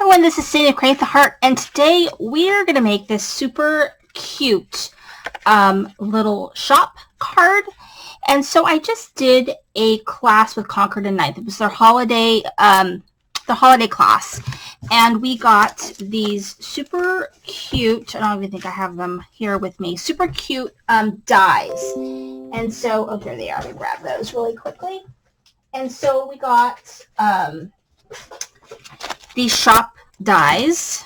Everyone, this is Sadie of Create the Heart, and today we're going to make this super cute little shop card. And so I just did a class with Concord and Ninth. It was their holiday, the holiday class, and we got these super cute, I don't even think I have them here with me, super cute dies. And so, oh, here they are. Let me grab those really quickly. And so we got these shop dies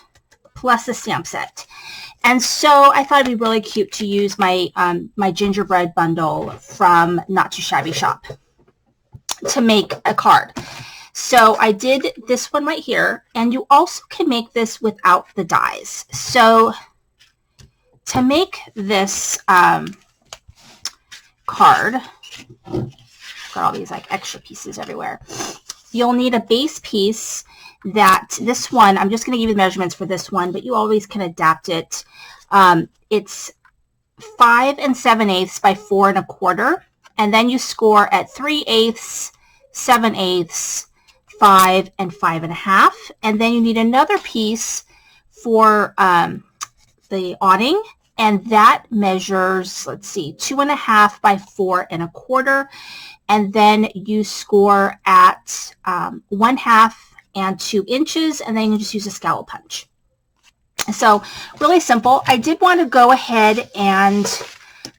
plus the stamp set. And so I thought it'd be really cute to use my my gingerbread bundle from Not Too Shabby Shop to make a card. So I did this one right here, and you also can make this without the dies. So to make this card, got all these like extra pieces everywhere. You'll need a base piece. That this one, I'm just going to give you the measurements for this one, but you always can adapt it. It's 5 7/8 by 4 1/4, and then you score at 3/8, 7/8, 5, and 5 1/2, and then you need another piece for the awning, and that measures, let's see, 2 1/2 by 4 1/4, and then you score at 1/2 and 2 inches, and then you just use a scallop punch. So really simple. I did want to go ahead and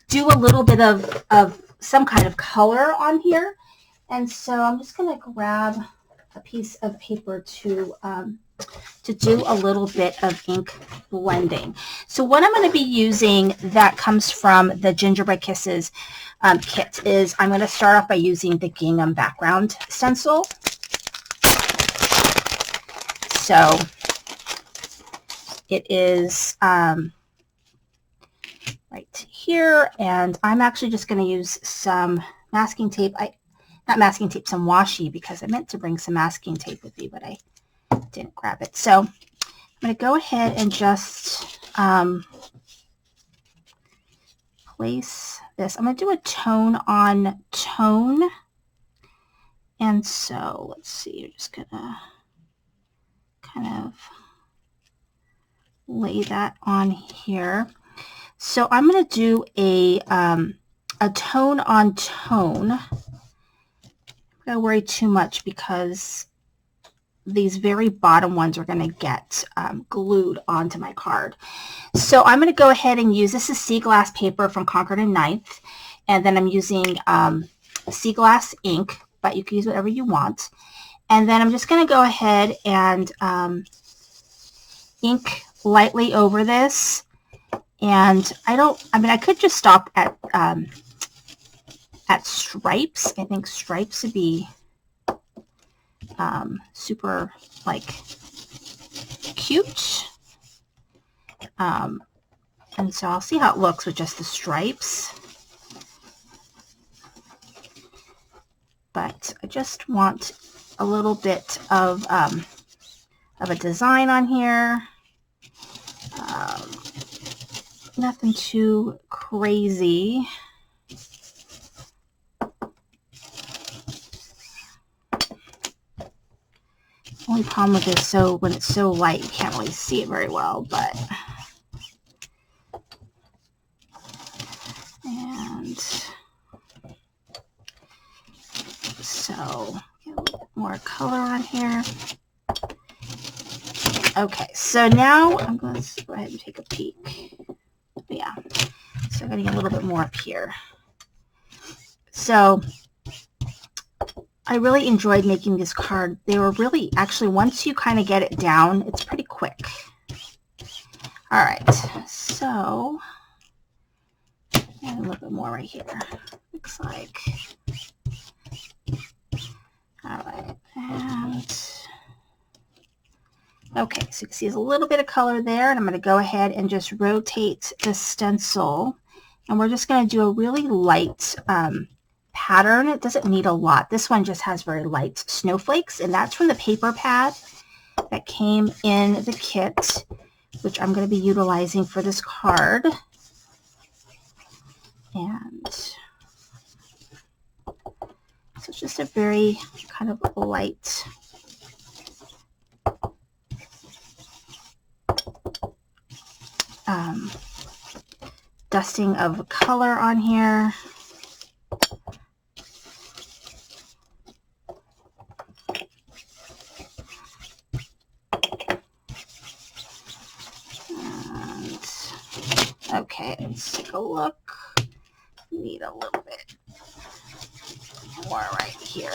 do a little bit of some kind of color on here, and so I'm just going to grab a piece of paper to do a little bit of ink blending. So what I'm going to be using that comes from the Gingerbread Kisses kit is I'm going to start off by using the gingham background stencil. So it is right here, and I'm actually just going to use some masking tape. Not masking tape, some washi, because I meant to bring some masking tape with me, but I didn't grab it. So I'm going to go ahead and just place this. I'm going to do a tone on tone, and so let's see. You're just going to kind of lay that on here. So I'm going to do a tone on tone. I'm not going to worry too much because these very bottom ones are going to get glued onto my card. So I'm going to go ahead and use, this is sea glass paper from Concord and Ninth, and then I'm using sea glass ink, but you can use whatever you want. And then I'm just going to go ahead and ink lightly over this. And I could just stop at stripes. I think stripes would be super, like, cute. And so I'll see how it looks with just the stripes. But I just want a little bit of a design on here. Nothing too crazy. Only problem with this, so when it's so light, you can't really see it very well, but and so get a little bit more color on here. Okay, so now I'm going to go ahead and take a peek. Yeah, so I'm getting a little bit more up here. So I really enjoyed making this card. They were really, actually, once you kind of get it down, it's pretty quick. All right, so and a little bit more right here. Looks like. All right, and okay, so you can see there's a little bit of color there, and I'm going to go ahead and just rotate the stencil, and we're just going to do a really light pattern. It doesn't need a lot. This one just has very light snowflakes, and that's from the paper pad that came in the kit, which I'm going to be utilizing for this card. And so it's just a very kind of light dusting of color on here. Okay, let's take a look. Need a little bit more right here.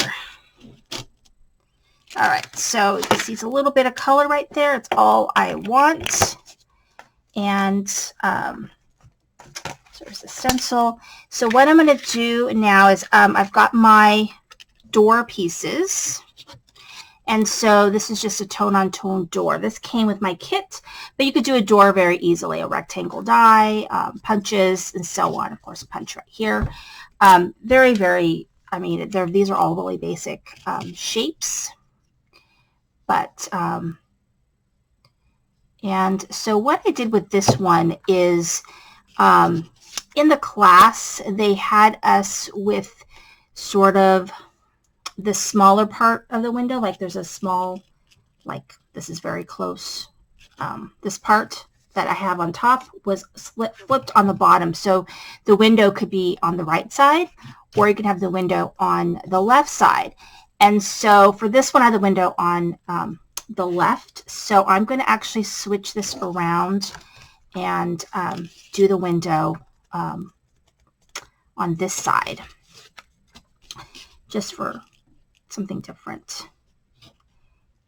All right, so you can see it's a little bit of color right there. It's all I want. And so there's the stencil. So what I'm going to do now is I've got my door pieces. And so this is just a tone-on-tone door. This came with my kit, but you could do a door very easily, a rectangle die, punches, and so on. Of course, a punch right here. Very, very, I mean, these are all really basic shapes. But, and so what I did with this one is, in the class, they had us with sort of the smaller part of the window, like there's a small, like this is very close. This part that I have on top was flipped on the bottom. So the window could be on the right side, or you could have the window on the left side. And so for this one, I have the window on the left. So I'm going to actually switch this around and do the window on this side, just for something different.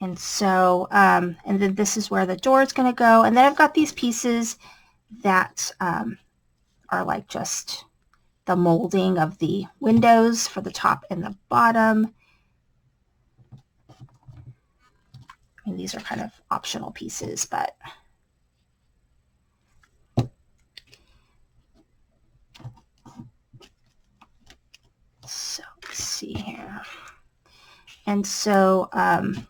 And so, and then this is where the door is going to go. And then I've got these pieces that are like just the molding of the windows for the top and the bottom. And these are kind of optional pieces, but so let's see here. And so I'm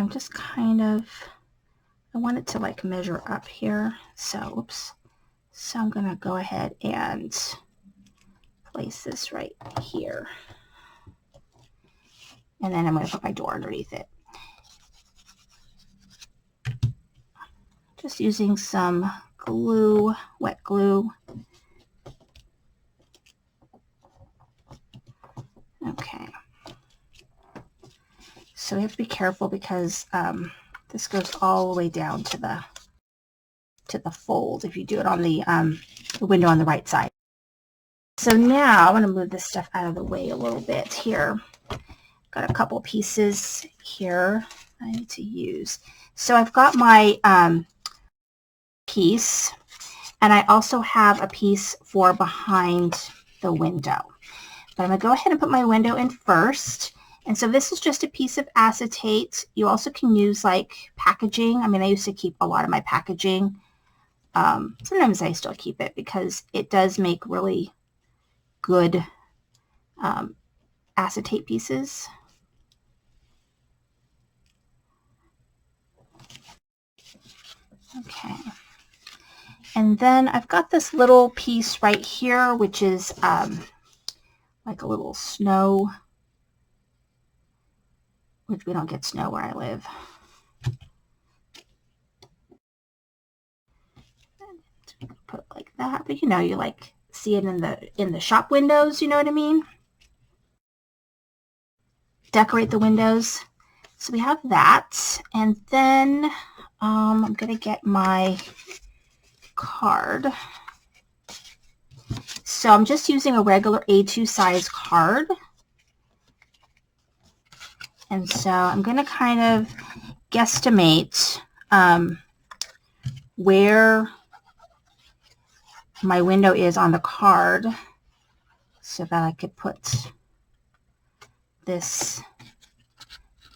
just kind of, I want it to like measure up here. So, oops. So I'm going to go ahead and place this right here. And then I'm going to put my door underneath it. Just using some glue, wet glue. Okay. So we have to be careful because this goes all the way down to the fold if you do it on the window on the right side. So now I'm going to move this stuff out of the way a little bit here. Got a couple pieces here I need to use. So I've got my piece, and I also have a piece for behind the window. But I'm going to go ahead and put my window in first. And so this is just a piece of acetate. You also can use like packaging. I mean, I used to keep a lot of my packaging. Sometimes I still keep it because it does make really good acetate pieces. Okay. And then I've got this little piece right here, which is like a little snow, which we don't get snow where I live. Put it like that, but you know, you like see it in the shop windows, you know what I mean? Decorate the windows. So we have that, and then I'm gonna get my card. So I'm just using a regular A2 size card. And so I'm going to kind of guesstimate where my window is on the card so that I could put this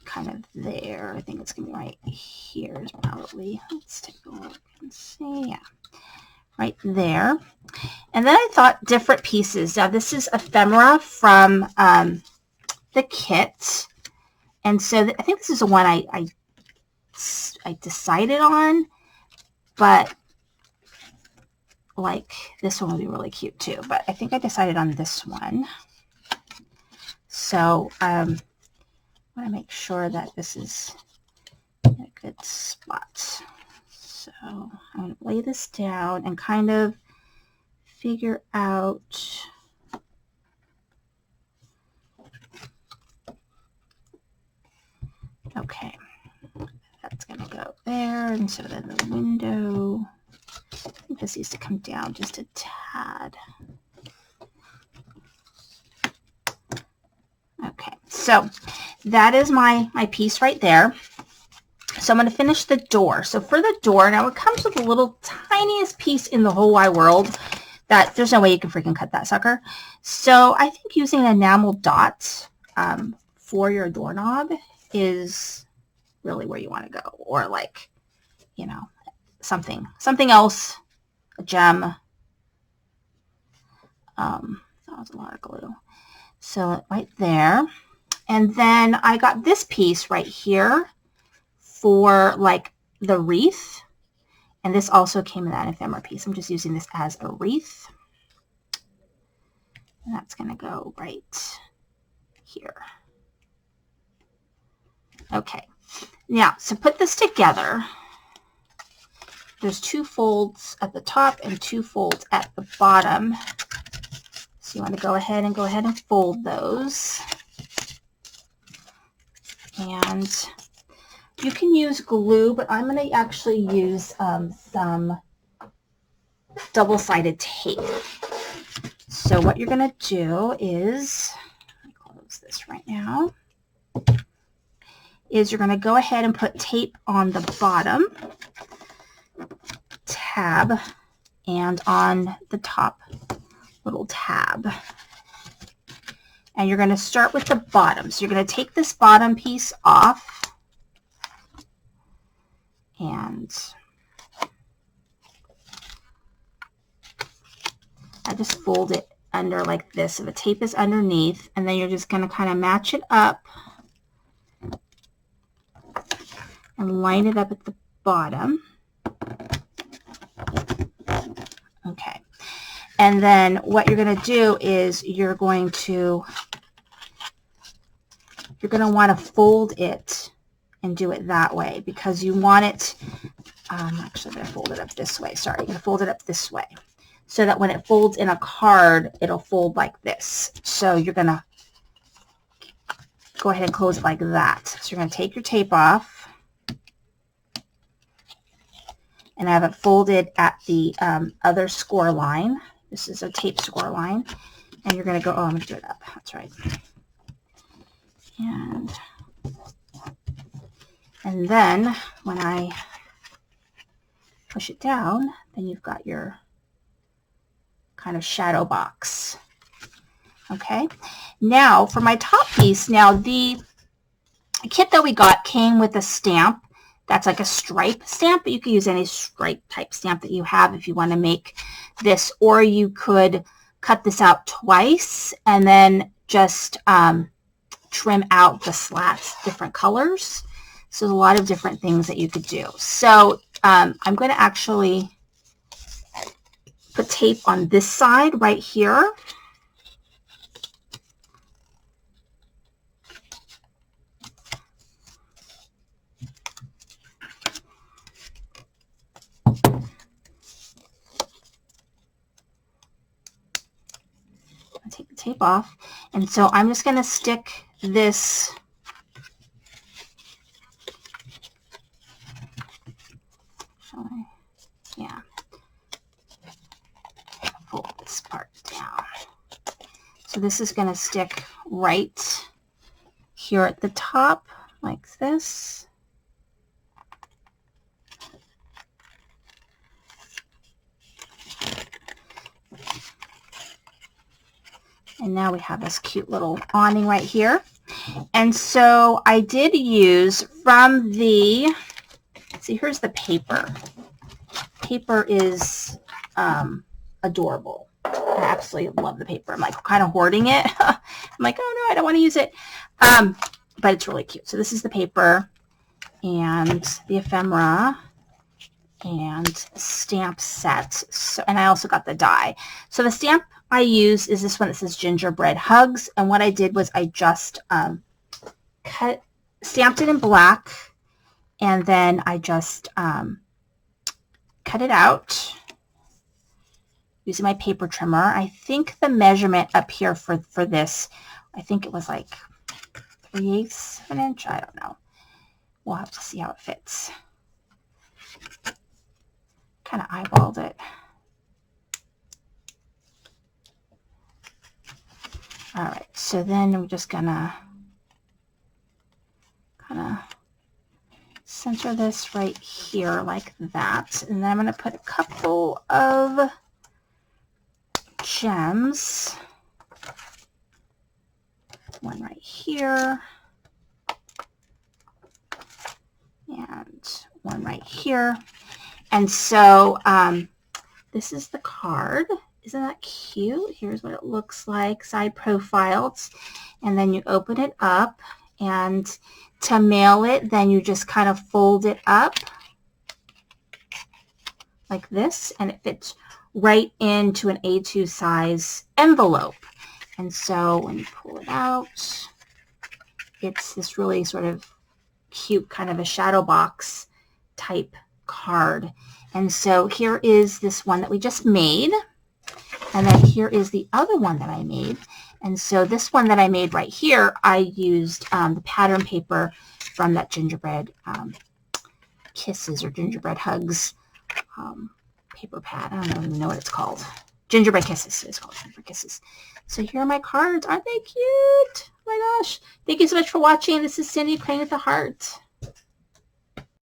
kind of there. I think it's going to be right here probably. Let's take a look and see. Yeah. Right there. And then I thought different pieces. Now this is ephemera from the kit. And so I think this is the one I decided on, but like this one would be really cute too. But I think I decided on this one. So I want to make sure that this is good spot. So I'm going to lay this down and kind of figure out okay, that's going to go there, and so then the window, I think this needs to come down just a tad. Okay, so that is my piece right there. So I'm going to finish the door. So for the door, now it comes with the little tiniest piece in the whole wide world that there's no way you can freaking cut that sucker. So I think using an enamel dot for your doorknob is really where you want to go. Or like, you know, something else, a gem. That was a lot of glue. So right there. And then I got this piece right here for like the wreath. And this also came in that ephemera piece. I'm just using this as a wreath. And that's going to go right here. Okay. Now, to put this together, there's 2 folds at the top and 2 folds at the bottom. So you want to go ahead and fold those. And you can use glue, but I'm going to actually use some double-sided tape. So what you're going to do is, let me close this right now, is you're going to go ahead and put tape on the bottom tab and on the top little tab. And you're going to start with the bottom. So you're going to take this bottom piece off. And I just fold it under like this. So the tape is underneath. And then you're just going to kind of match it up and line it up at the bottom. Okay. And then what you're going to do is you're going to want to fold it and do it that way because you want it, actually I'm going to fold it up this way. Sorry, I'm going to fold it up this way so that when it folds in a card, it'll fold like this. So you're going to go ahead and close it like that. So you're going to take your tape off and have it folded at the other score line. This is a tape score line. And you're going to go, oh, I'm going to do it up. That's right. And then when I push it down, then you've got your kind of shadow box. Okay. Now for my top piece, now the kit that we got came with a stamp. That's like a stripe stamp, but you can use any stripe type stamp that you have if you want to make this, or you could cut this out twice and then just trim out the slats different colors. So there's a lot of different things that you could do. So I'm going to actually put tape on this side right here. Take the tape off, and so I'm just going to stick this pull this part down. So this is going to stick right here at the top like this. And now we have this cute little awning right here. And so I did use from the, see, here's the paper. Paper is adorable. I absolutely love the paper. I'm like kind of hoarding it. I'm like, oh no, I don't want to use it. But it's really cute. So this is the paper and the ephemera and stamp set. So, and I also got the die. So the stamp I use is this one that says Gingerbread Hugs, and what I did was I just stamped it in black and then I just cut it out using my paper trimmer. I think the measurement up here for this, I think it was like 3/8 of an inch. I don't know. We'll have to see how it fits. Kind of eyeballed it. All right, so then I'm just gonna kind of center this right here like that, and then I'm gonna put a couple of gems. One right here, and one right here. And so this is the card. Isn't that cute? Here's what it looks like, side profiled. And then you open it up, and to mail it, then you just kind of fold it up like this, and it fits right into an A2 size envelope. And so when you pull it out, it's this really sort of cute kind of a shadow box type card. And so here is this one that we just made. And then here is the other one that I made. And so this one that I made right here, I used the pattern paper from that Gingerbread Kisses or Gingerbread Hugs paper pad. I don't even know what it's called. Gingerbread Kisses. It's called Gingerbread Kisses. So here are my cards. Aren't they cute? Oh my gosh. Thank you so much for watching. This is Cindy playing with the heart.